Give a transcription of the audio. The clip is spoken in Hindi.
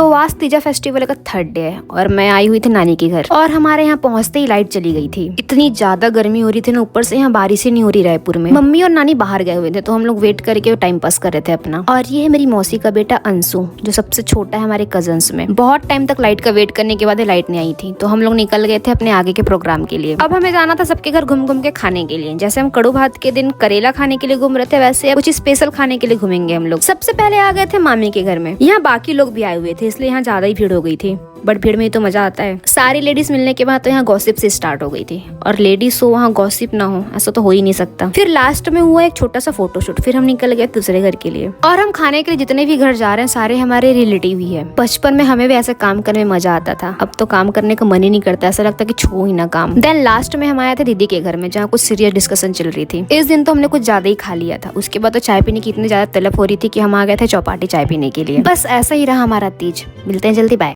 तो आज तीजा फेस्टिवल का 3rd डे है और मैं आई हुई थी नानी के घर और हमारे यहाँ पहुँचते ही लाइट चली गई थी। इतनी ज्यादा गर्मी हो रही थी ना, ऊपर से यहाँ बारिश ही नहीं हो रही रायपुर में। मम्मी और नानी बाहर गए हुए थे तो हम लोग वेट करके टाइम पास कर रहे थे अपना। और ये है मेरी मौसी का बेटा अंशु, जो सबसे छोटा है हमारे कजन्स में। बहुत टाइम तक लाइट का वेट करने के बाद लाइट नहीं आई थी तो हम लोग निकल गए थे अपने आगे के प्रोग्राम के लिए। अब हमें जाना था सबके घर घूम घूम के खाने के लिए। जैसे हम कड़ू भात के दिन करेला खाने के लिए घूम रहे थे, वैसे कुछ स्पेशल खाने के लिए घूमेंगे हम लोग। सबसे पहले आ गए थे मामी के घर में। यहाँ बाकी लोग भी आए हुए थे इसलिए यहाँ ज्यादा ही भीड़ हो गई थी, बट भीड़ में ही तो मजा आता है। सारी लेडीज मिलने के बाद तो यहाँ गॉसिप से स्टार्ट हो गई थी, और लेडीज हो वहाँ गॉसिप ना हो ऐसा तो हो ही नहीं सकता। फिर लास्ट में हुआ एक छोटा सा फोटोशूट, फिर हम निकल गए दूसरे घर के लिए। और हम खाने के लिए जितने भी घर जा रहे हैं सारे हमारे रिलेटिव ही है। बचपन में हमें भी ऐसे काम करने में मजा आता था, अब तो काम करने का मन ही नहीं करता, ऐसा लगता कि छो ही ना काम। देन लास्ट में हम आए थे दीदी के घर में, जहाँ कुछ सीरियस डिस्कशन चल रही थी। इस दिन तो हमने कुछ ज्यादा ही खा लिया था। उसके बाद तो चाय पीने की इतनी ज्यादा तलब हो रही थी कि हम आ गए थे चौपाटी चाय पीने के लिए। बस ऐसा ही रहा हमारा तीज। मिलते हैं जल्दी, बाय।